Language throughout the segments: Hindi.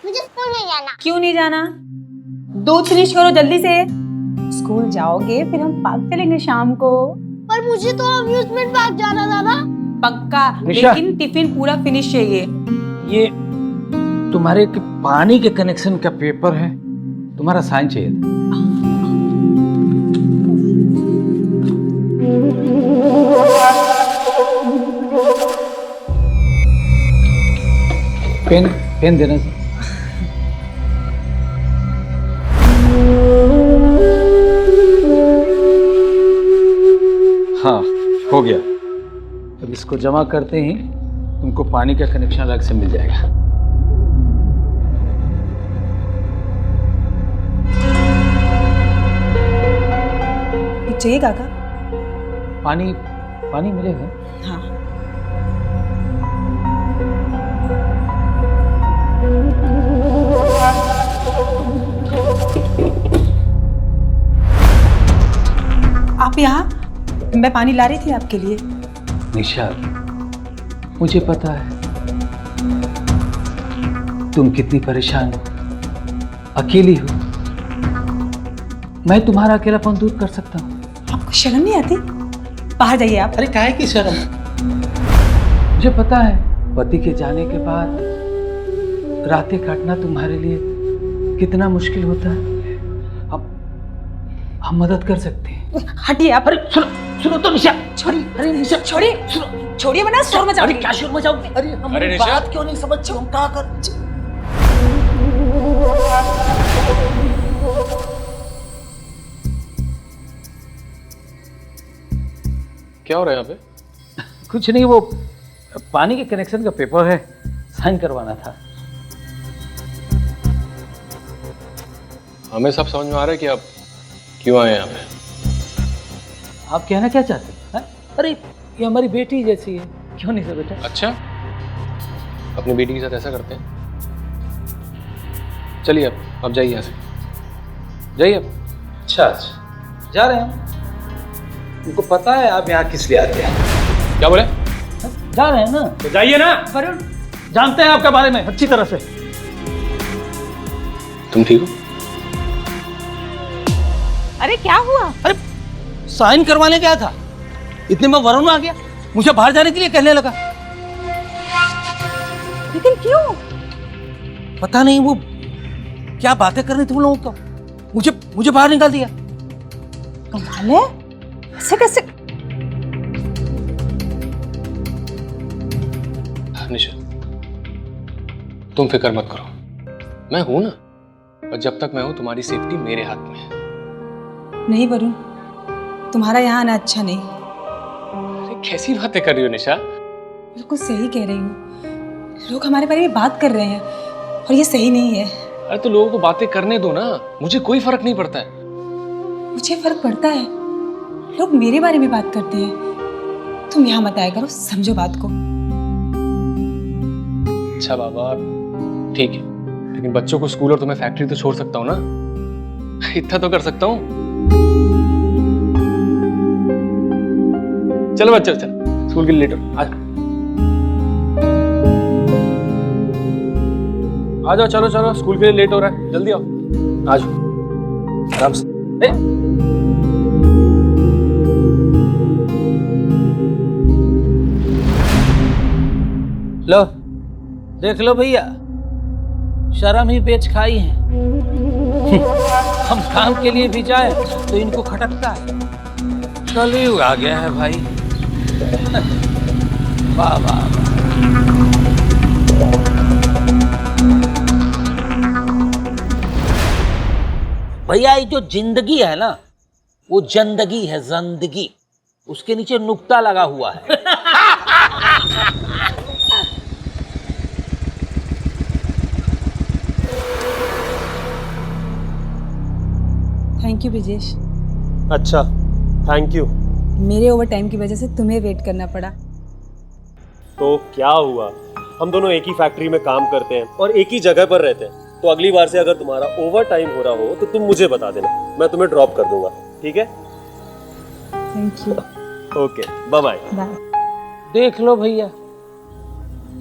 मुझे स्कूल नहीं जाना। क्यों नहीं जाना? दूध फिनिश करो जल्दी से। स्कूल जाओगे फिर हम पार्क चलेंगे शाम को। पर मुझे तो अम्यूजमेंट पार्क जाना था ना। पक्का, निशा। लेकिन टिफिन पूरा फिनिश चाहिए। ये तुम्हारे पानी के कनेक्शन का पेपर है, तुम्हारा साइन चाहिए था। पेन पेन देना सर। हाँ, हो गया। अब इसको जमा करते ही तुमको पानी का कनेक्शन अलग से मिल जाएगा। चाहिए काका? पानी पानी मिलेगा? हाँ। आप यहाँ? मैं पानी ला रही थी आपके लिए। निशा, मुझे पता है तुम कितनी परेशान हो, अकेली हो। मैं तुम्हारा अकेलापन दूर कर सकता हूँ। आपको शर्म नहीं आती? बाहर जाइए आप। अरे काहे की शर्म? मुझे पता है पति के जाने के बाद रातें काटना तुम्हारे लिए कितना मुश्किल होता है। हम मदद कर सकते हैं। हटिए आप। अरे सुनो सुनो तो निशा। छोड़िए। अरे निशा छोड़िए। छोड़िए वरना शोर मचाओगे। अरे क्या शोर मचाओगे? अरे हमारी बात क्यों नहीं समझते? हम क्या कर? क्या हो रहा है यहाँ पे? कुछ नहीं, वो पानी के कनेक्शन का पेपर है, साइन करवाना था। हमें सब समझ में आ रहा है कि आप क्यों आए यहाँ पे। आप कहना क्या चाहते हैं? अरे ये हमारी बेटी जैसी है, क्यों नहीं सर बेटा? अच्छा, अपनी बेटी के साथ ऐसा करते हैं? चलिए अब जाइए यहाँ से, जाइए अब। अच्छा जा रहे हैं। उनको पता है आप यहाँ किस लिए आते हैं। क्या बोले? जा रहे हैं ना, तो जाइए ना। वरुण जानते हैं आपके बारे में अच्छी तरह से। तुम ठीक हो? अरे क्या हुआ? अरे साइन करवाने गया था, इतने में वरुण आ गया, मुझे बाहर जाने के लिए कहने लगा। लेकिन क्यों? पता नहीं वो क्या बातें करनी थी उन लोगों को, मुझे बाहर निकाल दिया। कमाल है, ऐसे कैसे? निशा, तुम फिक्र मत करो, मैं हूं ना। और जब तक मैं हूं तुम्हारी सेफ्टी मेरे हाथ में है। नहीं वरुण, तुम्हारा यहाँ आना अच्छा नहीं। अरे कैसी बातें कर रही हो निशा? बिल्कुल सही कह रही हूँ। लोग हमारे बारे में बात कर रहे हैं और ये सही नहीं है। अरे तो लोगों को बातें करने दो ना, मुझे कोई फर्क नहीं पड़ता है। मुझे फर्क पड़ता है, लोग मेरे बारे में बात करते हैं। तुम यहाँ मत आया करो, समझो बात को। अच्छा बाबा ठीक है, लेकिन बच्चों को स्कूल और तुम्हें फैक्ट्री तो छोड़ सकता हूँ ना, इतना तो कर सकता हूँ। चलो बच्चों, चल स्कूल के लिए लेट हो। आ जाओ, चलो चलो स्कूल के लिए लेट हो रहा है, जल्दी आओ। आ जाओ आराम से। लो देख लो भैया, शर्म ही बेच खाई है। हम काम के लिए भी जाए तो इनको खटकता है। कलयुग आ गया है भाई। वाह वाह। भैया ये जो जिंदगी है ना, वो जिंदगी है, जिंदगी, उसके नीचे नुक्ता लगा हुआ है। Thank you Brijesh. अच्छा थैंक यू। मेरे ओवर टाइम की वजह से तुम्हें वेट करना पड़ा। तो क्या हुआ, हम दोनों एक ही फैक्ट्री में काम करते हैं और एक ही जगह पर रहते हैं, तो अगली बार से अगर तुम्हारा ओवर टाइम हो रहा हो तो तुम मुझे बता देना, मैं तुम्हें ड्रॉप कर दूंगा, ठीक है? Thank you. Okay bye bye. Bye. देख लो भैया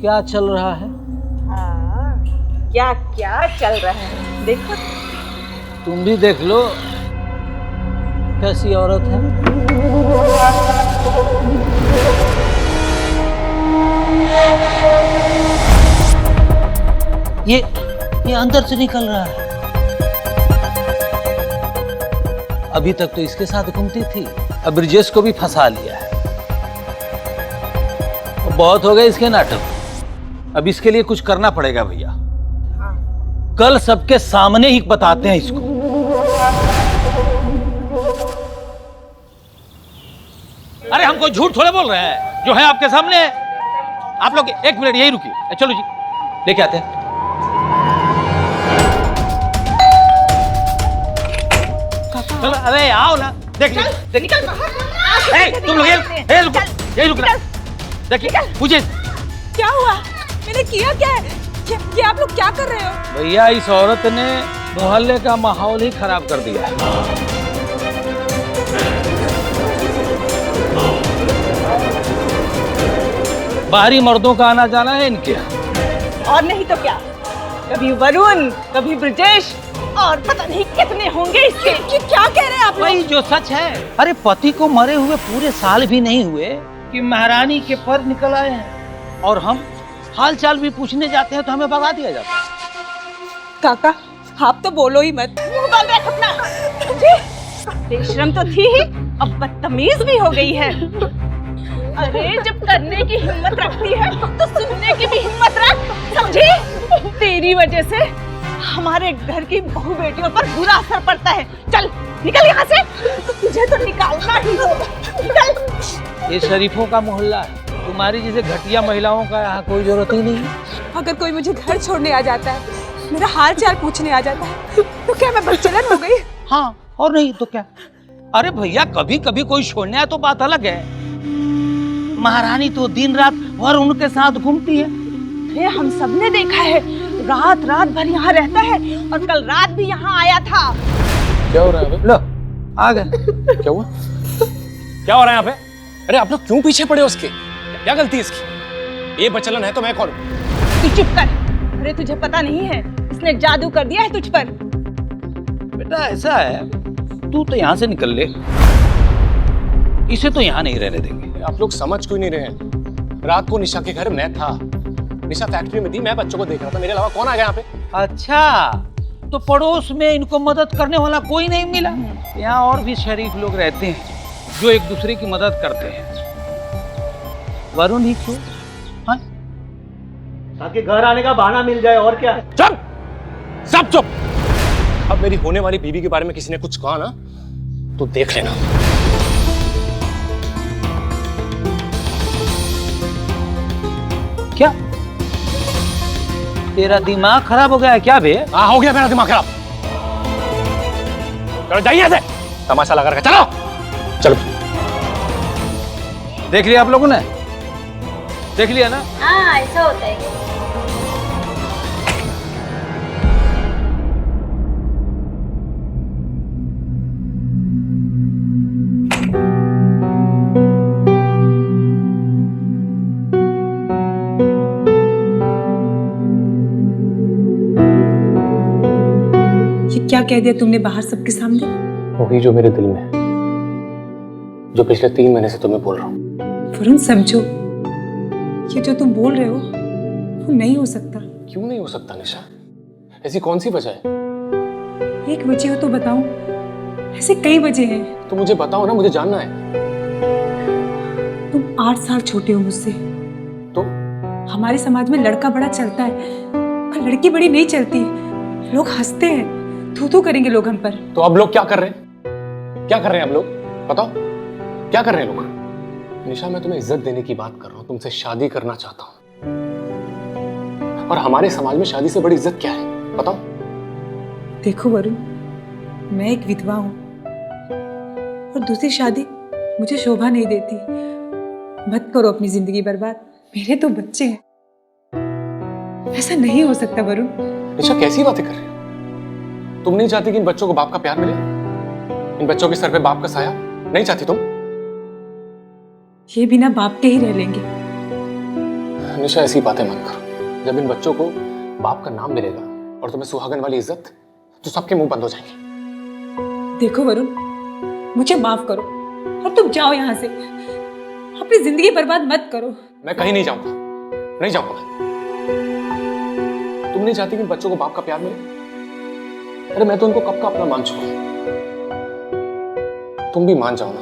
क्या चल रहा है। क्या क्या चल रहा है देखो। तुम भी देख लो कैसी औरत है। ये अंदर से निकल रहा है। अभी तक तो इसके साथ घूमती थी, अब ब्रिजेश को भी फंसा लिया है। बहुत हो गए इसके नाटक, अब इसके लिए कुछ करना पड़ेगा भैया। कल सबके सामने ही बताते हैं इसको। अरे हम कोई झूठ थोड़े बोल रहे हैं, जो है आपके सामने है। आप लोग एक मिनट यही रुकिए, चलो जी लेके आते हैं। चलो अरे आओ ना, देख लो निकल बाहर। तुम लोग यही रुकना। देखिए मुझे क्या हुआ? मैंने किया क्या है? ये आप लोग क्या कर रहे हो? भैया इस औरत ने मोहल्ले का माहौल ही खराब कर दिया है। बाहरी मर्दों का आना जाना है इनके यहाँ। और नहीं तो क्या, कभी वरुण, कभी ब्रिजेश, और पता नहीं कितने होंगे इसके। क्या कह रहे हैं आप लोग? वही जो सच है। अरे पति को मरे हुए पूरे साल भी नहीं हुए कि महारानी के पर निकल आए हैं, और हम हाल चाल भी पूछने जाते हैं तो हमें भगा दिया जाता है। काका आप तो बोलो ही मत। मुंह बंद रख अपना। बेशरम तो थी ही, अब बदतमीज भी हो गई है। अरे जब करने की हिम्मत रखती है तो सुनने की भी हिम्मत रख, समझी? तेरी वजह से हमारे घर की बहू बेटियों पर बुरा असर पड़ता है। चल निकल यहाँ से, तुझे तो निकालना ही होगा। निकल। ये शरीफों का मोहल्ला है, तुम्हारी जैसे घटिया महिलाओं का यहाँ कोई जरूरत ही नहीं है। अगर कोई मुझे घर छोड़ने आ जाता है, मेरा हाल चाल पूछने आ जाता है, तो क्या मैं बदचलन हो गई? हाँ और नहीं तो क्या। अरे भैया कभी कभी कोई छोड़ने आए तो बात अलग है। महारानी तो दिन रात और उनके साथ घूमती है। ये हम सबने देखा है, रात रात भर यहाँ रहता है, और कल रात भी यहाँ आया था। क्या हो रहा है? लो आ गए। क्या हुआ? क्या हो रहा है यहाँ पे? अरे आप लोग क्यों पीछे पड़े उसके? क्या गलती है इसकी? ये बचलन है तो मैं कौन हूँ? तू चुप कर। अरे तुझे पता नहीं है, इसने जादू कर दिया है तुझ पर। बेटा ऐसा है, तू तो यहाँ से निकल ले, इसे तो यहाँ नहीं रहने देंगे। आप लोग समझ क्यों नहीं रहे हैं? रात को निशा के घर मैं था, निशा फैक्ट्री में थी, मैं बच्चों को देख रहा था, मेरे अलावा कौन आ गया यहाँ पे? अच्छा तो पड़ोस में इनको मदद करने वाला कोई नहीं मिला? यहाँ और भी शरीफ लोग रहते हैं जो एक दूसरे की मदद करते हैं। वरुण ही क्यों? हाँ? ताकि घर आने का बहाना मिल जाए, और क्या? चुप, सब चुप। अब मेरी होने वाली बीवी के बारे में किसी ने कुछ कहा ना तो देख लेना। क्या तेरा दिमाग खराब हो गया है क्या बे? हाँ हो गया मेरा दिमाग खराब। चलो जाइए से, तमाशा लगा रखा। चलो चलो। देख लिया आप लोगों ने? देख लिया ना? हाँ ऐसा होता है। क्या कह दिया तुमने बाहर सबके सामने? वही जो मेरे दिल में है, जो पिछले 3 महीने से तुम्हें बोल रहा हूँ। वरुण समझो, ये जो तुम बोल रहे हो वो नहीं हो सकता। क्यों नहीं हो सकता निशा? ऐसी कौन सी वजह है? एक वजह हो तो बताओ, ऐसे कई वजह हैं। तो मुझे बताओ ना, मुझे जानना है। तुम 8 साल छोटे हो मुझसे। तो हमारे समाज में लड़का बड़ा चलता है पर लड़की बड़ी नहीं चलती। लोग हंसते हैं, थू करेंगे लोग हम पर। तो अब लोग क्या कर रहे हैं? क्या कर रहे हैं अब लोग? बताओ क्या कर रहे हैं लोग? निशा मैं तुम्हें इज्जत देने की बात कर रहा हूँ, तुमसे शादी करना चाहता हूँ, और हमारे समाज में शादी से बड़ी इज्जत क्या है बताओ? देखो वरुण, मैं एक विधवा हूँ और दूसरी शादी मुझे शोभा नहीं देती। मत करो अपनी जिंदगी बर्बाद, मेरे तो बच्चे हैं। ऐसा नहीं हो सकता वरुण। निशा कैसी बातें कर रहे हो? तुम नहीं चाहती कि इन बच्चों को बाप का प्यार मिले? इन बच्चों के सर पे बाप का साया नहीं चाहती तुम? ये बिना बाप के ही रह लेंगे। निशा ऐसी बातें मत करो। जब इन बच्चों को बाप का नाम मिलेगा और तुम्हें सुहागन वाली इज्जत, तो सबके मुंह बंद हो जाएंगे। देखो वरुण, मुझे माफ करो और तुम जाओ यहाँ से। अपनी जिंदगी बर्बाद मत करो। मैं कहीं नहीं जाऊंगा, नहीं जाऊंगा। तुम नहीं चाहती कि बच्चों को बाप का प्यार मिले? अरे मैं तो उनको कब का अपना मान चुका हूं। तुम भी मान जाओ ना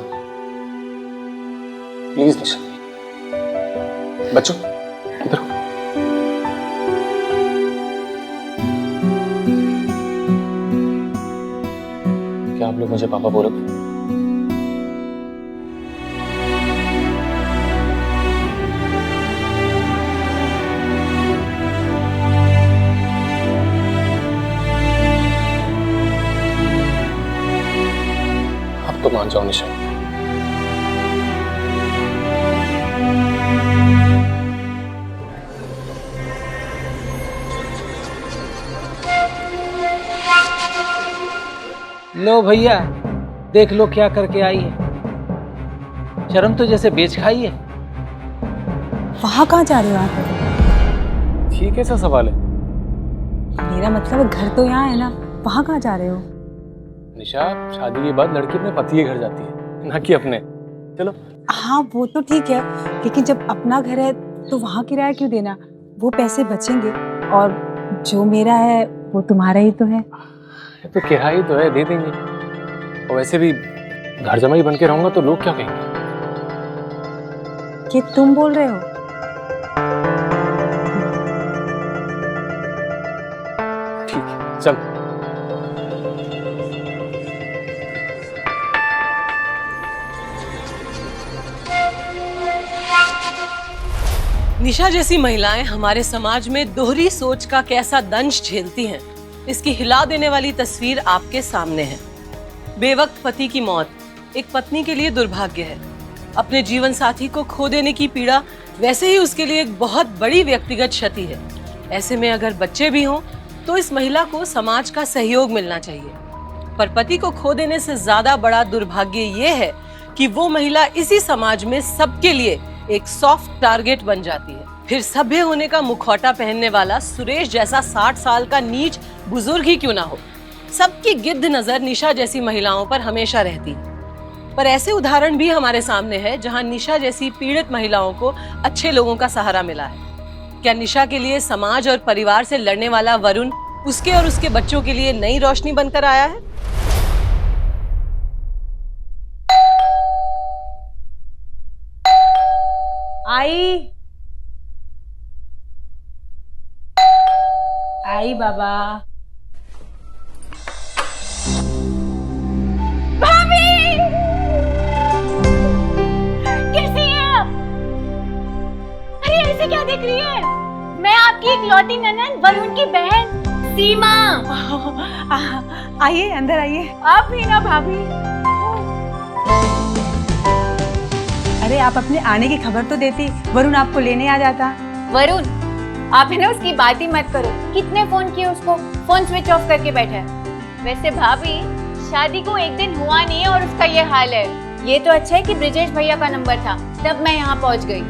प्लीज निशा। बच्चों इधर आओ। क्या आप लोग मुझे पापा बोलोगे? अब तो मान जाओ निशा। लो भैया, देख लो क्या करके आई है। शर्म तो जैसे बेच खाई है। वहां कहाँ जा रहे हो आप? ये कैसा सवाल है? मेरा मतलब घर तो यहाँ है ना, वहां कहाँ जा रहे हो? निशा, शादी के बाद लड़की अपने पति के घर जाती है, ना कि अपने। चलो। हाँ वो तो ठीक है, लेकिन जब अपना घर है तो वहाँ किराया क्यों देना? वो पैसे बचेंगे और जो मेरा है वो तुम्हारा ही तो है। तो किराया तो है, दे देंगे। और वैसे भी घर जमाई बन के रहूंगा तो लोग क्या कहेंगे? कि तुम बोल रहे हो? ठीक है, चल। निशा जैसी महिलाएं हमारे समाज में दोहरी सोच का कैसा दंश झेलती हैं, इसकी हिला देने वाली तस्वीर आपके सामने है। बेवक्त पति की मौत एक पत्नी के लिए दुर्भाग्य है। अपने जीवन साथी को खो देने की पीड़ा वैसे ही उसके लिए एक बहुत बड़ी व्यक्तिगत क्षति है। ऐसे में अगर बच्चे भी हों तो इस महिला को समाज का सहयोग मिलना चाहिए। पर पति को खो देने से ज्यादा बड़ा दुर्भाग्य ये है कि वो महिला इसी समाज में सबके लिए एक सॉफ्ट टारगेट बन जाती है। फिर सभ्य होने का मुखौटा पहनने वाला सुरेश जैसा 60 साल का नीच बुजुर्ग ही क्यों ना हो, सबकी गिद्ध नजर निशा जैसी महिलाओं पर हमेशा रहती है। पर ऐसे उदाहरण भी हमारे सामने है जहां निशा जैसी पीड़ित महिलाओं को अच्छे लोगों का सहारा मिला है। क्या निशा के लिए समाज और परिवार से लड़ने वाला वरुण उसके और उसके बच्चों के लिए नई रोशनी बनकर आया है? आई बाबा। कैसी हैं आप? अरे ऐसे क्या देख रही है? मैं आपकी इकलौती ननद वरुण की बहन सीमा। आइए अंदर आइए। आप ही ना भाभी। अरे आप अपने आने की खबर तो देती, वरुण आपको लेने आ जाता। वरुण, आप है ना उसकी बात ही मत करो। कितने फोन किए उसको, फोन स्विच ऑफ करके बैठा है। वैसे भाभी, शादी को एक दिन हुआ नहीं है और उसका ये हाल है। ये तो अच्छा है कि ब्रिजेश भैया का नंबर था, तब मैं यहाँ पहुँच गई।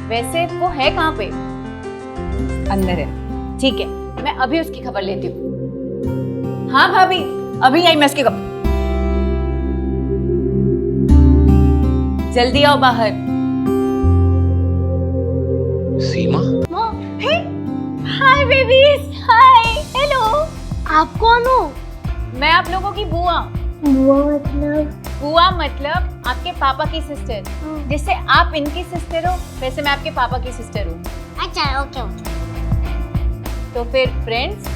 वैसे वो है कहाँ पे? अंदर है। ठीक है, मैं अभी उसकी खबर लेती हूँ। हाँ भाभी, अभी आई मैं उसकी खबर। जल्दी आओ बाहर। सीमा, हाय बेबीज, हाय, हेलो। आप कौन हो? मैं आप लोगों की बुआ। बुआ मतलब? बुआ मतलब आपके पापा की सिस्टर। जैसे आप इनकी सिस्टर हो, वैसे मैं आपके पापा की सिस्टर हूँ। अच्छा ओके ओके। तो फिर फ्रेंड्स।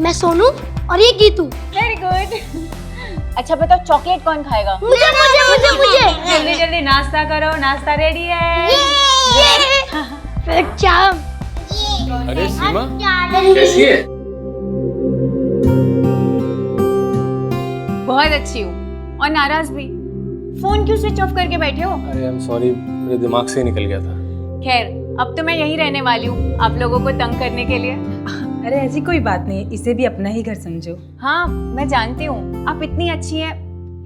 मैं सोनू और ये गीतू। Very good. अच्छा बताओ, चॉकलेट कौन खाएगा? मुझे मुझे मुझे मुझे। जल्दी जल्दी नाश्ता करो, नाश्ता रेडी है। अच्छा। अरे सीमा, कैसी है? बहुत अच्छी हूँ और नाराज भी। फोन क्यों स्विच ऑफ करके बैठे हो? अरे आई एम सॉरी, मेरे दिमाग से ही निकल गया था। खैर, अब तो मैं यहीं रहने वाली हूँ आप लोगों को तंग करने के लिए। अरे ऐसी कोई बात नहीं, इसे भी अपना ही घर समझो। हाँ मैं जानती हूँ, आप इतनी अच्छी हैं,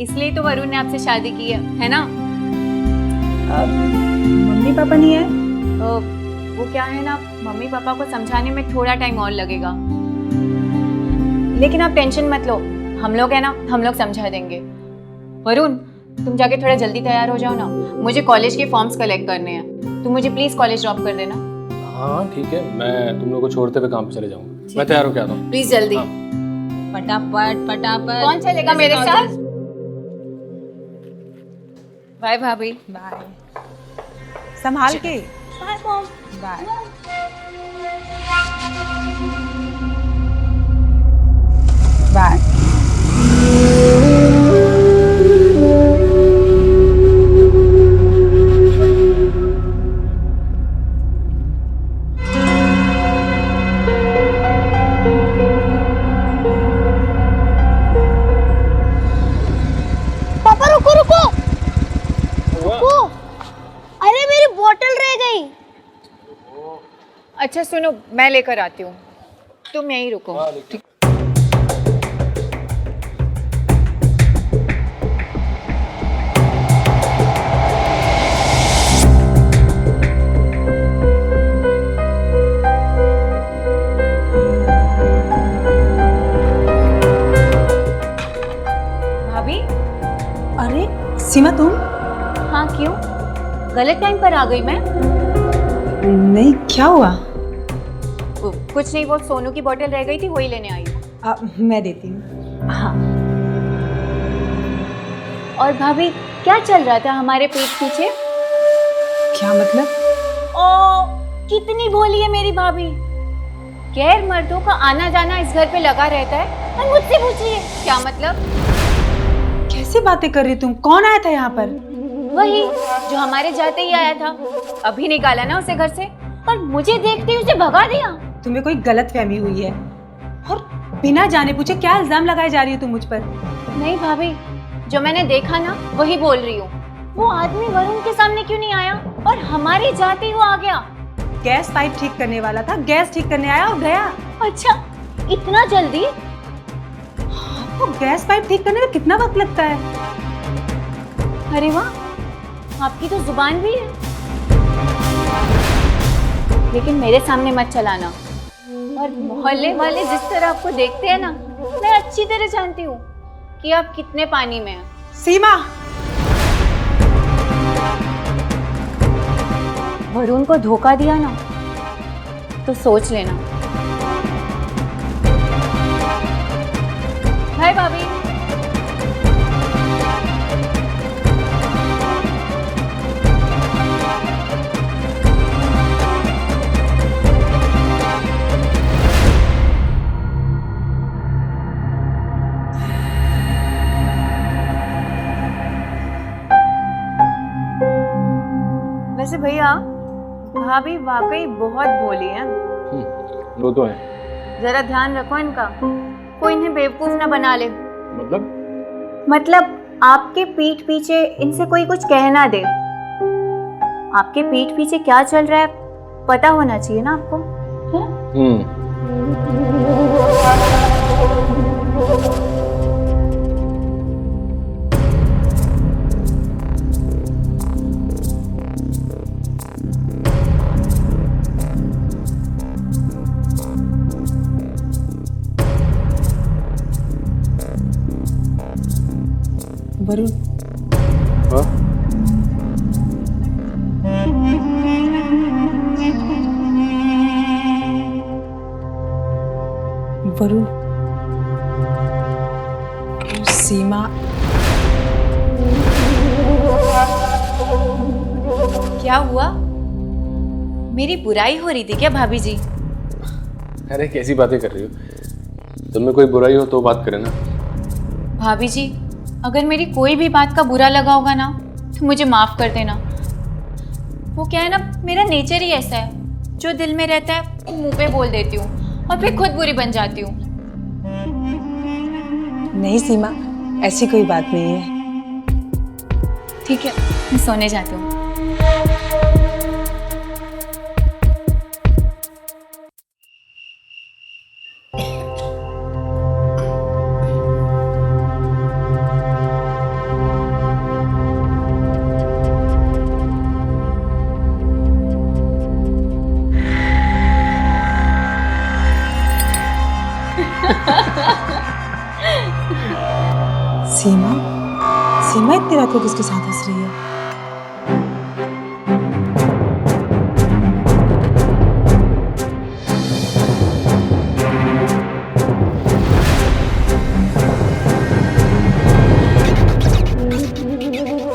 इसलिए तो वरुण ने आपसे शादी की है ना? मम्मी पापा नहीं है? वो क्या है ना, मम्मी पापा को समझाने में थोड़ा टाइम और लगेगा, लेकिन आप टेंशन मत लो, हम लोग है ना, हम लोग समझा देंगे। वरुण, तुम जाके थोड़ा जल्दी तैयार हो जाओ ना, मुझे कॉलेज के फॉर्म्स कलेक्ट करने हैं। तुम मुझे प्लीज कॉलेज ड्रॉप कर देना। हाँ ठीक है, मैं तुम लोग को छोड़ते हुए काम पे चले जाऊंगा। मैं तैयार होके आता हूँ। प्लीज जल्दी। फटाफट फटाफट। कौन चलेगा मेरे साथ? बाय भाभी। बाय, संभाल के। Bye mom. बाय। बाय। पापा रुको रुको रुको, अरे मेरी बोतल रह गई। अच्छा सुनो, मैं लेकर आती हूँ, तुम यहीं रुको। भाभी। अरे सीमा, तुम? हाँ क्यों, गलत टाइम पर आ गई मैं? नहीं, क्या हुआ? कुछ नहीं, वो सोनू की बोतल रह गई थी, वही लेने आई हूँ। मैं देती हूँ। हाँ। और भाभी, क्या चल रहा था हमारे पीठ पीछे? क्या मतलब? ओ, कितनी भोली है मेरी भाभी। गैर मर्दों का आना जाना इस घर पे लगा रहता है और मुझसे पूछ रही है क्या मतलब? कैसी बातें कर रही तुम? कौन आया था यहाँ पर? वही जो हमारे जाते ही आया था, अभी निकाला ना उसे घर से, और मुझे देखते ही उसे भगा दिया। तुम्हें कोई गलत फहमी हुई है, और बिना जाने पूछे क्या इल्जाम लगाए जा रही हो तुम मुझ पर? नहीं भाभी, जो मैंने देखा ना वही बोल रही हूँ। वो आदमी वरुण के सामने क्यों नहीं आया और हमारे जाते ही वो आ गया? गैस पाइप ठीक करने वाला था, गैस ठीक करने आया और गया। अच्छा, इतना जल्दी? आपको गैस पाइप ठीक करने में कितना वक्त लगता है? अरे वाह, आपकी तो जुबान भी है। लेकिन मेरे सामने मत चलाना, और मोहल्ले वाले जिस तरह आपको देखते हैं ना, मैं अच्छी तरह जानती हूँ कि आप कितने पानी में हैं। सीमा! वरुण को धोखा दिया ना, तो सोच लेना। हाय भाभी। वैसे भैया, भाभी वाकई बहुत भोली है। वो तो है। जरा ध्यान रखो इनका, कोई इन्हें बेवकूफ ना बना ले। मतलब आपके पीठ पीछे इनसे कोई कुछ कह ना दे। आपके पीठ पीछे क्या चल रहा है पता होना चाहिए ना आपको। वरुण, हाँ? वरुण, सीमा। क्या हुआ? मेरी बुराई हो रही थी क्या भाभी जी? अरे कैसी बातें कर रही हो? तुम में कोई बुराई हो तो बात करें ना। भाभी जी, अगर मेरी कोई भी बात का बुरा लगा होगा ना, तो मुझे माफ कर देना। वो क्या है ना, मेरा नेचर ही ऐसा है, जो दिल में रहता है मुंह पे बोल देती हूँ और फिर खुद बुरी बन जाती हूँ। नहीं सीमा, ऐसी कोई बात नहीं है। ठीक है, मैं सोने जाती हूँ। सीमा, सीमा इतनी रात को किसके साथ हंस रही है?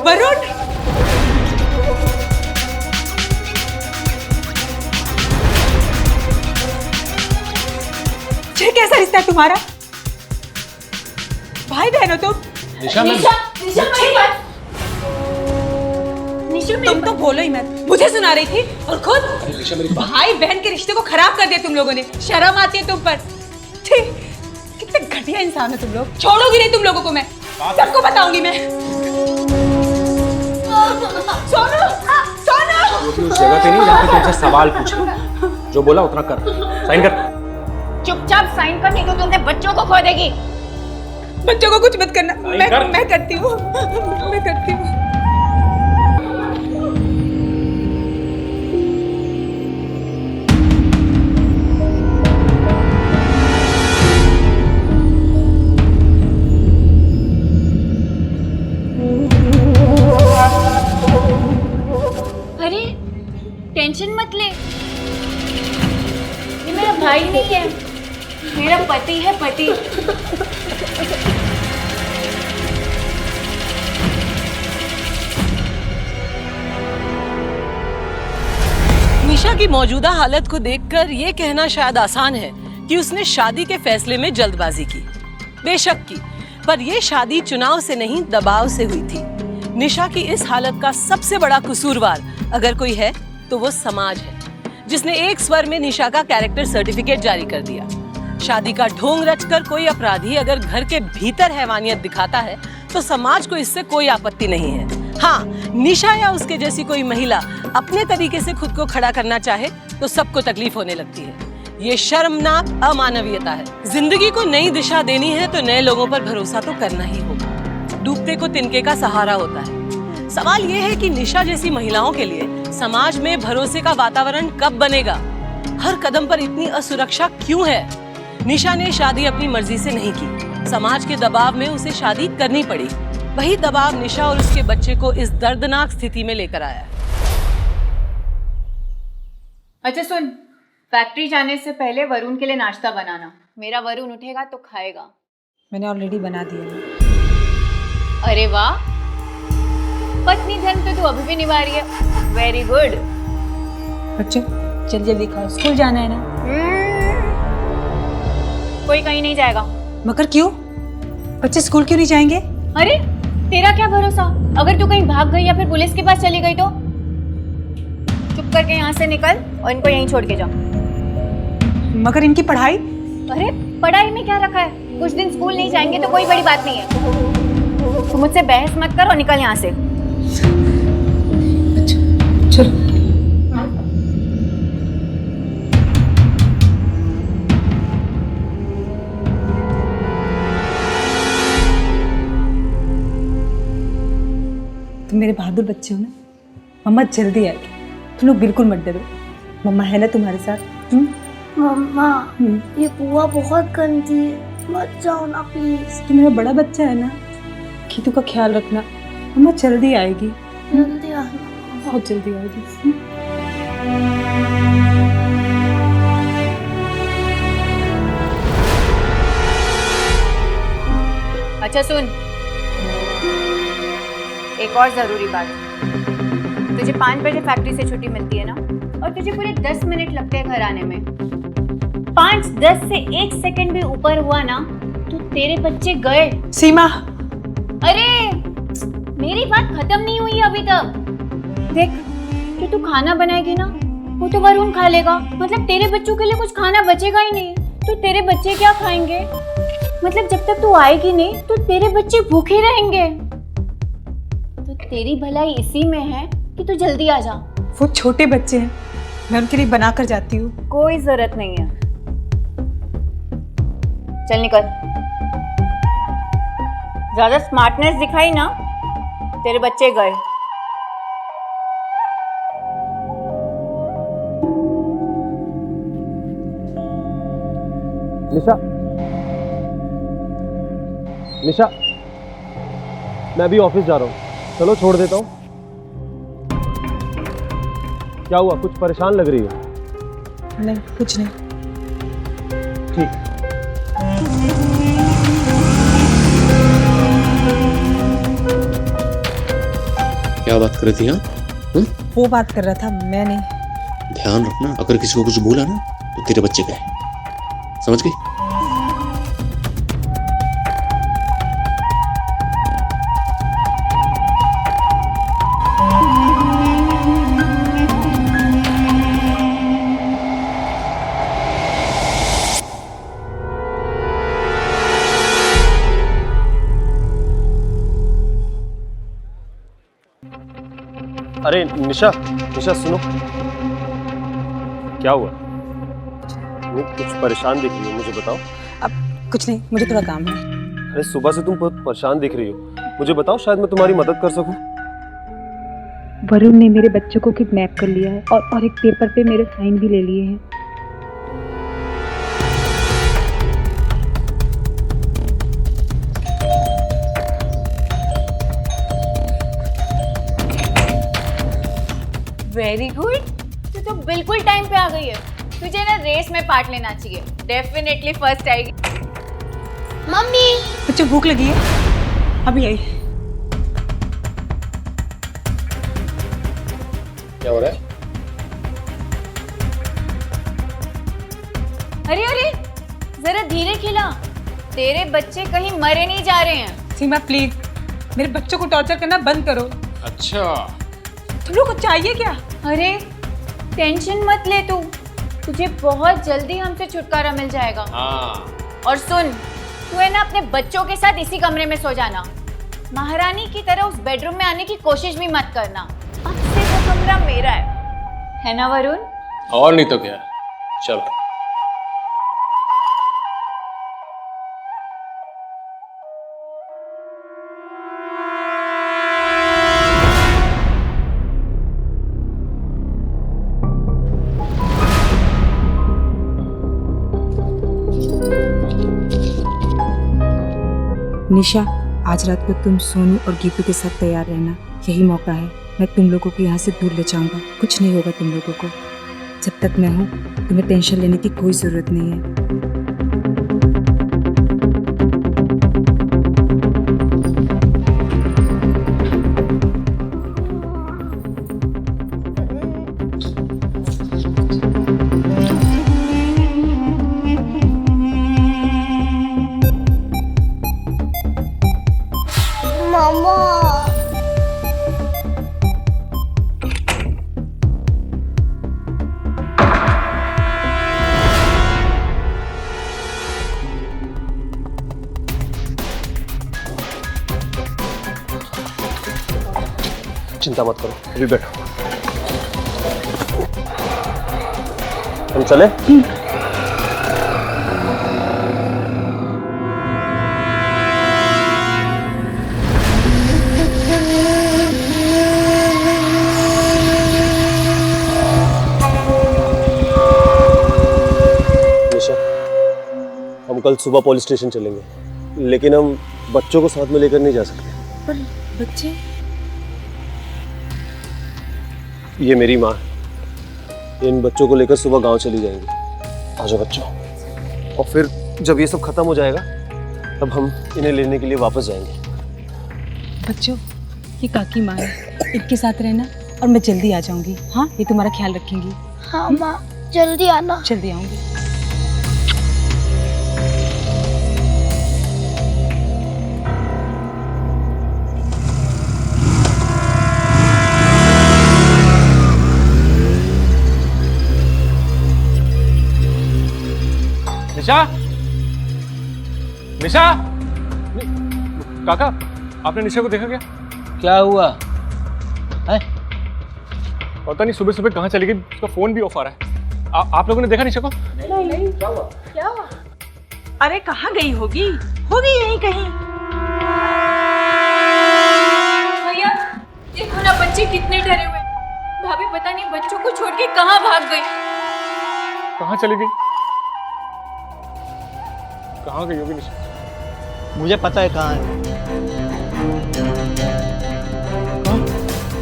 वरुण! ये कैसा रिश्ता है तुम्हारा? भाई बहन हो तुम? निशा मैं तुम तो बोलो ही मत, मुझे सुना रही थी और खुद निशा मेरी बात भाई बहन के रिश्ते को खराब कर दिया तुम लोगों ने। शर्म आती है तुम पर? छी, कितने घटिया इंसान हो तुम लोग। छोड़ोगी नहीं तुम लोगों को मैं, सबको बताऊंगी मैं। सोनू, सोनू! उस जगह पे नहीं जहाँ पे तुमसे सवाल पूछे, जो बोला उतना कर, साइन कर। चुपचाप साइन कर, नहीं तो तुमने बच्चों को खो देगी। बच्चों को कुछ मत करना, मैं करती हूँ, मैं करती हूँ। अरे टेंशन मत ले, ये मेरा भाई नहीं है, मेरा पति है, पति। निशा की मौजूदा हालत को देखकर ये कहना शायद आसान है कि उसने शादी के फैसले में जल्दबाजी की। बेशक की, पर यह शादी चुनाव से नहीं दबाव से हुई थी। निशा की इस हालत का सबसे बड़ा कसूरवार अगर कोई है तो वो समाज है, जिसने एक स्वर में निशा का कैरेक्टर सर्टिफिकेट जारी कर दिया। शादी का ढोंग रचकर कोई अपराधी अगर घर के भीतर हैवानियत दिखाता है तो समाज को इससे कोई आपत्ति नहीं है। हाँ, निशा या उसके जैसी कोई महिला अपने तरीके से खुद को खड़ा करना चाहे तो सबको तकलीफ होने लगती है। ये शर्मनाक अमानवीयता है। जिंदगी को नई दिशा देनी है तो नए लोगों पर भरोसा तो करना ही होगा। डूबते को तिनके का सहारा होता है। सवाल ये है कि निशा जैसी महिलाओं के लिए समाज में भरोसे का वातावरण कब बनेगा? हर कदम पर इतनी असुरक्षा क्यों है? निशा ने शादी अपनी मर्जी से नहीं की, समाज के दबाव में उसे शादी करनी पड़ी। वही दबाव निशा और उसके बच्चे को इस दर्दनाक स्थिति में लेकर आया है। अच्छा सुन, फैक्ट्री जाने से पहले वरुण के लिए नाश्ता बनाना। मेरा वरुण उठेगा तो खाएगा। मैंने ऑलरेडी बना दिया। अरे वाह, पत्नी धर्म तो तू अभी भी निभा रही है। Very good. बच्चों जल्दी जल्दी खाओ, स्कूल जाना है ना। कोई कहीं नहीं जाएगा। मगर क्यों? बच्चे स्कूल क्यों नहीं जाएंगे? अरे तेरा क्या भरोसा, अगर तू कहीं भाग गई या फिर पुलिस के पास चली गई तो? चुप करके यहाँ से निकल और इनको यहीं छोड़ के जाओ। मगर इनकी पढ़ाई? अरे पढ़ाई में क्या रखा है, कुछ दिन स्कूल नहीं जाएंगे तो कोई बड़ी बात नहीं है। तू मुझसे बहस मत कर और निकल यहाँ से। चलो। तुम मेरे बहादुर बच्चे हो ना। मम्मा जल्दी आएगी, तुम लोग बिल्कुल मत डरो। मम्मा है ना तुम्हारे साथ। मम्मा ये बुआ बहुत गंदी है, मत जाओ ना प्लीज। तू मेरा बड़ा बच्चा है ना, खीतू का ख्याल रखना। मम्मा जल्दी आएगी, जल्दी आना। बहुत जल्दी आएगी। अच्छा सुन, एक और जरूरी बात। तुझे 5 बजे फैक्ट्री से छुट्टी मिलती है ना, और तुझे पूरे 10 मिनट लगते हैं घर आने में। 5-10 से 1 सेकंड भी ऊपर हुआ ना तो तेरे बच्चे गए। सीमा, अरे मेरी बात खत्म नहीं हुई अभी तक। देख, जो तू खाना बनाएगी ना वो तो वरुण खा लेगा, मतलब तेरे बच्चों के लिए कुछ खाना बचेगा ही नहीं। तो तेरे बच्चे क्या खाएंगे? मतलब जब तक तू आएगी नहीं तो तेरे बच्चे भूखे रहेंगे। तो तेरी भलाई इसी में है कि तू जल्दी आ जा। वो छोटे बच्चे हैं, मैं उनके लिए बना कर जाती हूँ। कोई जरूरत नहीं है, चल निकल। ज्यादा स्मार्टनेस दिखाई ना, तेरे बच्चे गए। निशा निशा, मैं अभी ऑफिस जा रहा हूँ, चलो छोड़ देता हूँ। क्या हुआ, कुछ परेशान लग रही हो? नहीं, कुछ नहीं। ठीक। क्या बात कर रही थी? हाँ, वो बात कर रहा था, मैं नहीं। ध्यान रखना, अगर किसी को कुछ बोला ना तो तेरे बच्चे का है, समझ गई? अरे निशा, निशा सुनो। क्या हुआ? नहीं, कुछ परेशान दिख रही हो, मुझे बताओ। अब कुछ नहीं, मुझे थोड़ा काम है। अरे सुबह से तुम बहुत परेशान दिख रही हो, मुझे बताओ, शायद मैं तुम्हारी मदद कर सकूं। वरुण ने मेरे बच्चों को किडनैप कर लिया है और एक पेपर पे मेरे साइन भी ले लिए हैं। वेरी गुड, तू तो बिल्कुल टाइम पे आ गई है। तुझे ना रेस में पार्ट लेना चाहिए, डेफिनेटली फर्स्ट आएगी। मम्मी, बच्चों भूख लगी है, अभी आई। क्या हो रहा है? अरे अरे, जरा धीरे खिला, तेरे बच्चे कहीं मरे नहीं जा रहे हैं। सीमा प्लीज, मेरे बच्चों को टॉर्चर करना बंद करो। अच्छा, तुम लोग को चाहिए क्या? अरे टेंशन मत ले तू, तुझे बहुत जल्दी हमसे छुटकारा मिल जाएगा। हाँ। और सुन, तू है ना अपने बच्चों के साथ इसी कमरे में सो जाना। महारानी की तरह उस बेडरूम में आने की कोशिश भी मत करना। अब से वो कमरा मेरा है ना वरुण? और नहीं तो क्या, चलो। निशा, आज रात को तुम सोनू और गीतू के साथ तैयार रहना, यही मौका है। मैं तुम लोगों को यहाँ से दूर ले जाऊंगा, कुछ नहीं होगा तुम लोगों को। जब तक मैं हूँ, तुम्हें टेंशन लेने की कोई जरूरत नहीं है। मामा, चिंता मत करो, अभी बैठो। हम चले? निशा, हम कल सुबह पुलिस स्टेशन चलेंगे, लेकिन हम बच्चों को साथ में लेकर नहीं जा सकते। पर बच्चे? ये मेरी माँ, इन बच्चों को लेकर सुबह गांव चली जाएंगी। आ जाओ बच्चों। और फिर जब ये सब खत्म हो जाएगा, तब हम इन्हें लेने के लिए वापस जाएंगे। बच्चों, ये काकी माँ है, इनके साथ रहना और मैं जल्दी आ जाऊंगी। हाँ, ये तुम्हारा ख्याल रखेंगी। हाँ माँ, जल्दी आना। जल्दी आऊंगी। निशा, निशा, काका, आपने निशा को देखा क्या? क्या हुआ है? पता नहीं सुबह सुबह कहाँ चली गई, उसका फोन भी ऑफ आ रहा है। आप लोगों ने देखा निशा को? नहीं, क्या हुआ? अरे कहाँ गई होगी यहीं कहीं। भैया देखो ना, बच्चे कितने डरे हुए हैं। भाभी पता नहीं बच्चों को छोड़ के कहाँ भाग गई। कहाँ चली गई? कहाँ गई होगी निशा? मुझे पता है कहाँ है।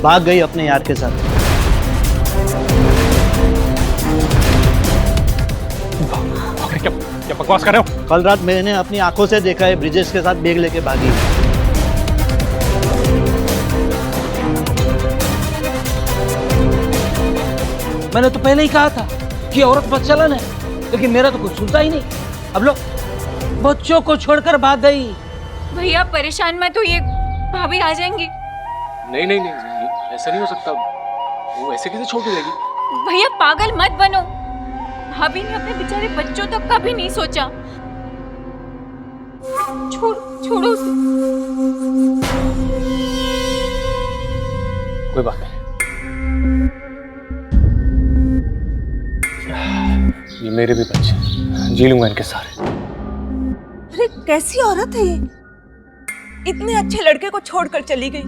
भाग गई अपने यार के साथ। क्या बकवास कर रहे हो? कल रात मैंने अपनी आंखों से देखा है, ब्रिजेश के साथ बैग लेके भागी। मैंने तो पहले ही कहा था कि औरत बदचलन है, लेकिन मेरा तो कुछ सुनता ही नहीं। अब लो, बच्चों को छोड़कर भाग गई। भैया परेशान मत होइए, भाभी आ जाएंगी। नहीं नहीं नहीं, ऐसा नहीं हो सकता। वो ऐसे कैसे छोड़ के जाएगी? भैया पागल मत बनो, भाभी ने अपने बेचारे बच्चों तक का भी नहीं सोचा। छोड़ो उसे। कोई बात नहीं, ये मेरे भी बच्चे, जी लूंगा इनके सारे। अरे कैसी औरत है ये, इतने अच्छे लड़के को छोड़कर चली गई।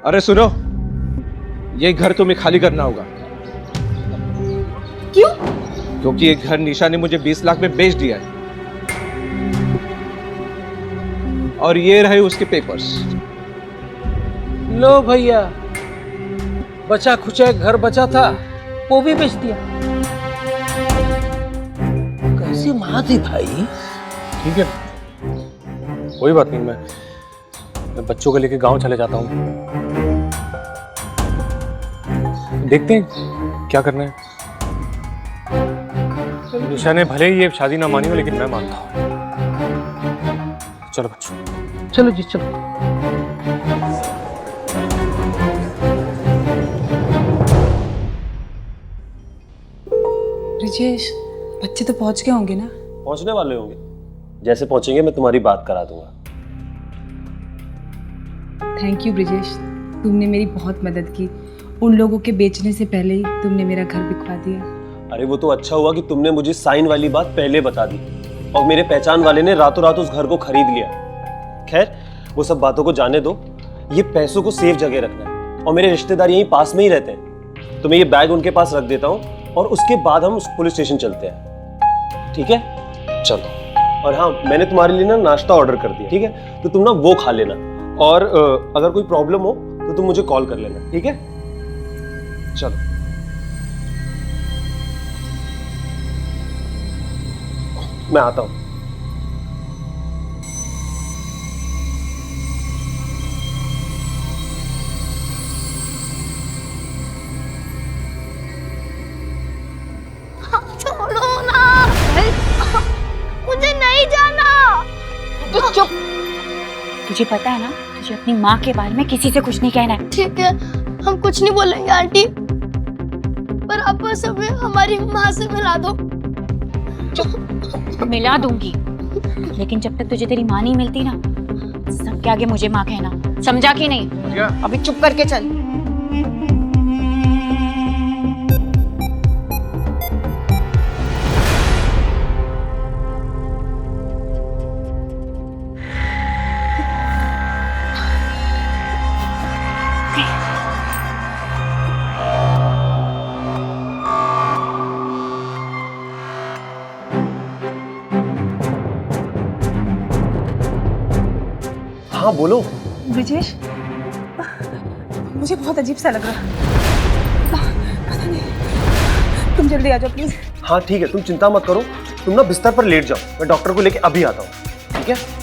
अरे सुनो, ये घर तुम्हें खाली करना होगा। क्यों? क्योंकि ये घर निशा ने मुझे 20 लाख में बेच दिया है। और ये रहे उसके पेपर्स। लो भैया, बचा खुचा एक घर बचा था, वो भी बेच दिया। कैसी माँ थी भाई। ठीक है, कोई बात नहीं, मैं बच्चों को लेके गांव चले जाता हूँ। देखते हैं क्या करना है। निशा ने भले ही ये शादी ना मानी हो, लेकिन मैं मानता हूँ। चलो बच्चों, चलो जी चलो। ब्रिजेश, बच्चे तो पहुंच गए होंगे ना? पहुंचने वाले होंगे, जैसे पहुंचेंगे मैं तुम्हारी बात करा दूंगा। थैंक यू ब्रिजेश, तुमने मेरी बहुत मदद की। उन लोगों के बेचने से पहले ही तुमने मेरा घर बिकवा दिया। अरे वो तो अच्छा हुआ कि तुमने मुझे साइन वाली बात पहले बता दी, और मेरे पहचान वाले ने रातों रात उस घर को खरीद लिया। खैर वो सब बातों को जाने दो, ये पैसों को सेफ जगह रखना है, और मेरे रिश्तेदार यहीं पास में ही रहते हैं, तो मैं ये बैग उनके पास रख देता हूँ, और उसके बाद हम पुलिस स्टेशन चलते हैं। ठीक है, चलो। और हाँ, मैंने तुम्हारे लिए ना नाश्ता ऑर्डर कर दिया, ठीक है? तो तुम ना वो खा लेना, और अगर कोई प्रॉब्लम हो तो तुम मुझे कॉल कर लेना, ठीक है? चलो। मैं आता हूँ। छोड़ो ना, मुझे नहीं जाना। तू चुप। तुझे पता है ना, तुझे अपनी माँ के बारे में किसी से कुछ नहीं कहना है। ठीक है, हम कुछ नहीं बोलेंगे आंटी, पर आप बस हमें हमारी माँ से मिला दो। मिला दूंगी, लेकिन जब तक तुझे तेरी माँ नहीं मिलती ना, सबके आगे मुझे माँ कहना, समझा कि नहीं? अभी चुप करके चल। हाँ बोलो। ब्रिजेश, मुझे बहुत अजीब सा लग रहा है। पता नहीं, तुम जल्दी आ जाओ प्लीज। हाँ ठीक है, तुम चिंता मत करो, तुम ना बिस्तर पर लेट जाओ, मैं डॉक्टर को लेके अभी आता हूँ, ठीक है?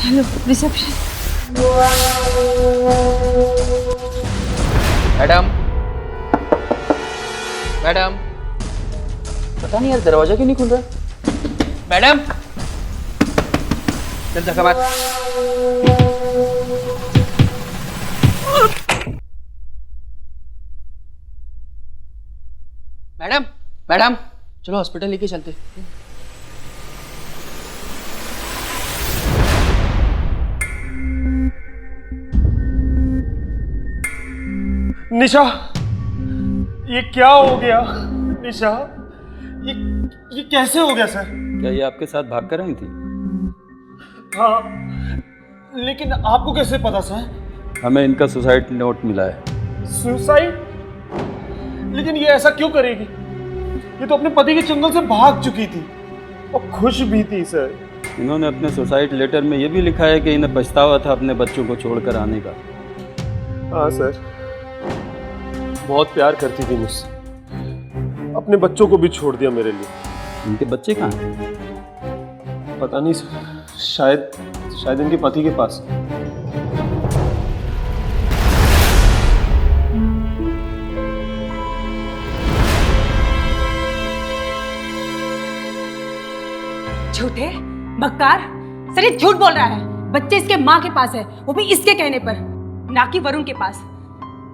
Hello reception. मैडम, मैडम, पता नहीं यार दरवाजा क्यों नहीं खुल रहा। मैडम, चल धक्का मार। मैडम, मैडम, चलो हॉस्पिटल लेके चलते। निशा, ये क्या हो गया निशा? ये कैसे हो गया सर? क्या ये आपके साथ भाग कर आई थी? हाँ, लेकिन आपको कैसे पता सर? हमें इनका सुसाइड नोट मिला है। सुसाइड? लेकिन ये ऐसा क्यों करेगी? ये तो अपने पति के चंगुल से भाग चुकी थी और खुश भी थी सर। इन्होंने अपने सुसाइड लेटर में ये भी लिखा है कि इन्हें पछतावा था अपने बच्चों को छोड़कर आने का। हाँ सर, बहुत प्यार करती थी मुझसे, अपने बच्चों को भी छोड़ दिया मेरे लिए। इनके बच्चे कहाँ हैं? पता नहीं सर, शायद इनके पति के पास। झूठे बक्कार, सर ये झूठ बोल रहा है। बच्चे इसके माँ के पास है, वो भी इसके कहने पर, ना कि वरुण के पास।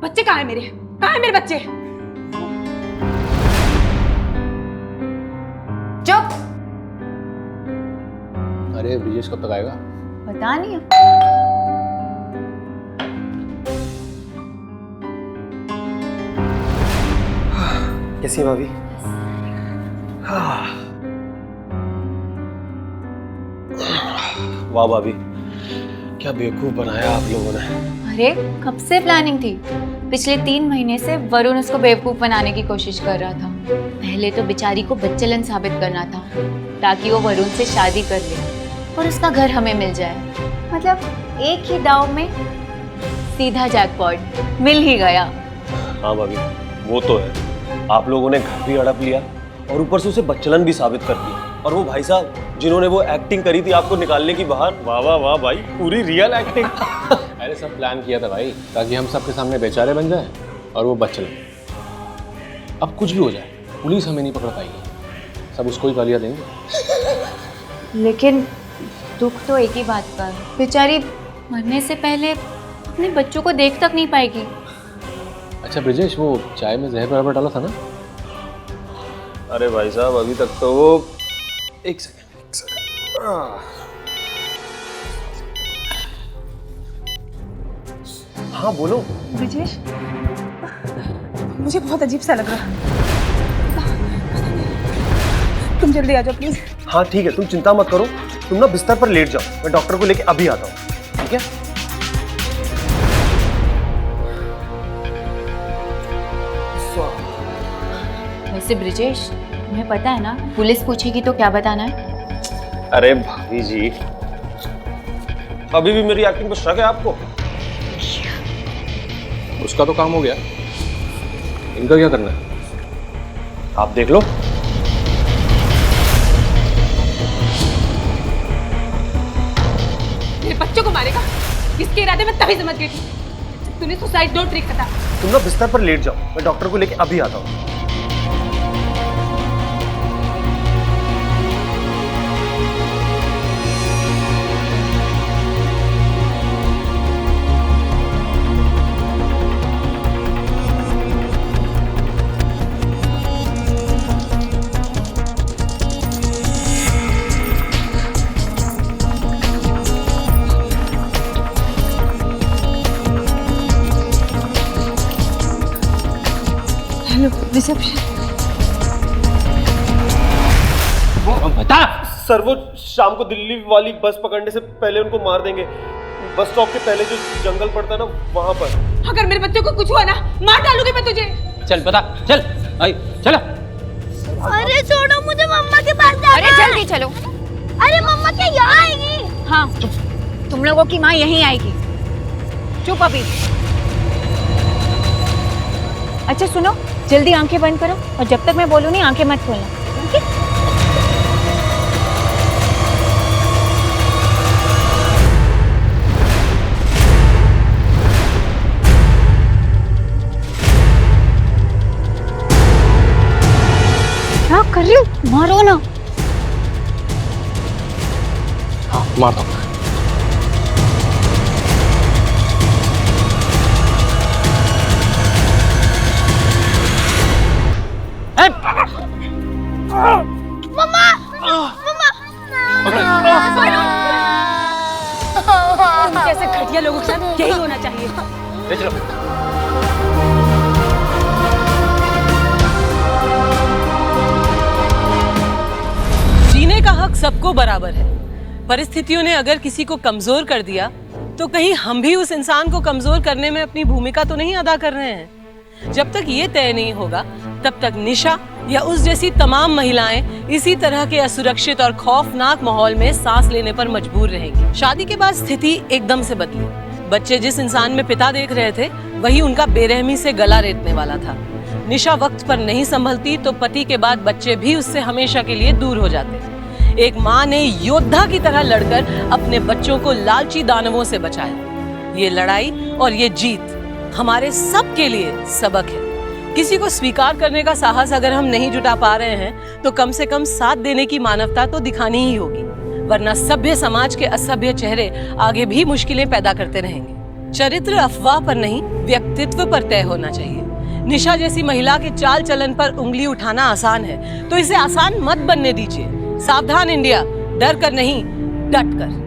बच्चे कहाँ है मेरे? कहाँ है मेरे बच्चे? चुप। अरे ब्रिजेश कब तक आएगा? पता नहीं। कैसी भाभी? वाह भाभी, क्या बेवकूफ बनाया आप लोगों ने। अरे कब से प्लानिंग थी? पिछले 3 महीने से वरुण उसको बेवकूफ बनाने की कोशिश कर रहा था। पहले तो बेचारी को बच्चेलन साबित करना था ताकि वो वरुण से शादी कर ले और उसका घर हमें मिल जाए। मतलब एक ही दाव में सीधा जैकपॉट मिल ही गया। हाँ भाभी, वो तो है। आप लोगों ने घर भी हड़प लिया और ऊपर से उसे बच्चलन भी साबित कर दिया। और वो भाई साहब जिन्होंने वो एक्टिंग करी थी आपको निकालने की बाहर, वाह वाह वाह भाई, पूरी रियल एक्टिंग। अरे सब प्लान किया था भाई, ताकि हम सबके सामने बेचारे बन जाए और वो बच्चलन। अब कुछ भी हो जाए, पुलिस हमें नहीं पकड़ पाएगी, सब उसको ही गालियां देंगे। लेकिन दुख तो एक ही बात का है, बेचारी मरने से पहले अपने बच्चों को देख तक नहीं पाएगी। अच्छा ब्रिजेश, वो चाय में जहर बराबर डाला था ना? अरे भाई साहब, अभी तक तो वो एक सेकंड। हाँ बोलो। ब्रिजेश, मुझे बहुत अजीब सा लग रहा है। तुम जल्दी आ जाओ प्लीज। हाँ ठीक है, तुम चिंता मत करो, तुम ना बिस्तर पर लेट जाओ, मैं डॉक्टर को लेके अभी आता हूँ, ठीक है? वैसे ब्रिजेश, तुम्हें पता है ना पुलिस पूछेगी तो क्या बताना है? अरे भाभी जी, अभी भी मेरी एक्टिंग पर शक है आपको? उसका तो काम हो गया, इनका क्या करना है? आप देख लो। मेरे बच्चों को मारेगा, इसके इरादे में तभी समझ गई थी जब तूने सुसाइड नोट लिखा था। तुम ना बिस्तर पर लेट जाओ, मैं डॉक्टर को लेके अभी आता हूँ। Hello reception. बता। सर वो शाम को दिल्ली वाली बस पकड़ने से पहले उनको मार देंगे, बस स्टॉप के पहले जो जंगल पड़ता है ना वहां पर। अगर मेरे बच्चे को कुछ हुआ ना, मार डालूंगी मैं तुझे। चल बता, चल आई चला। अरे छोड़ो मुझे, मम्मा के पास जाना अरे जल्दी चलो। अरे मम्मा क्या यहाँ आएगी? हाँ, तुम लोगों की माँ यहीं आएगी। चुप अभी। अच्छा सुनो, जल्दी आंखें बंद करो और जब तक मैं बोलूँ नहीं आंखें मत खोलना, ठीक है? क्या कर रही हो? मारो ना। हाँ मारता हूँ। तुम जैसे घटिया लोगों के साथ यही होना चाहिए। ले चलो। हक सबको बराबर है। परिस्थितियों ने अगर किसी को कमजोर कर दिया तो कहीं हम भी उस इंसान को कमजोर करने में अपनी भूमिका तो नहीं अदा कर रहे हैं। जब तक ये तय नहीं होगा तब तक निशा या उस जैसी तमाम महिलाएं इसी तरह के असुरक्षित और खौफनाक माहौल में सांस लेने पर मजबूर रहेंगी। शादी के बाद स्थिति एकदम से बदली। बच्चे जिस इंसान में पिता देख रहे थे वही उनका बेरहमी से गला रेतने वाला था। निशा वक्त पर नहीं संभलती तो पति के बाद बच्चे भी उससे हमेशा के लिए दूर हो जाते। एक माँ ने योद्धा की तरह लड़कर अपने बच्चों को लालची दानवों से बचाया। ये लड़ाई और ये जीत हमारे सब के लिए सबक है। किसी को स्वीकार करने का साहस अगर हम नहीं जुटा पा रहे हैं तो कम से कम साथ देने की मानवता तो दिखानी ही होगी, वरना सभ्य समाज के असभ्य चेहरे आगे भी मुश्किलें पैदा करते रहेंगे। चरित्र अफवाह पर नहीं, व्यक्तित्व पर तय होना चाहिए। निशा जैसी महिला के चाल चलन पर उंगली उठाना आसान है तो इसे आसान मत बनने दीजिए। सावधान इंडिया, डर कर नहीं, डट कर।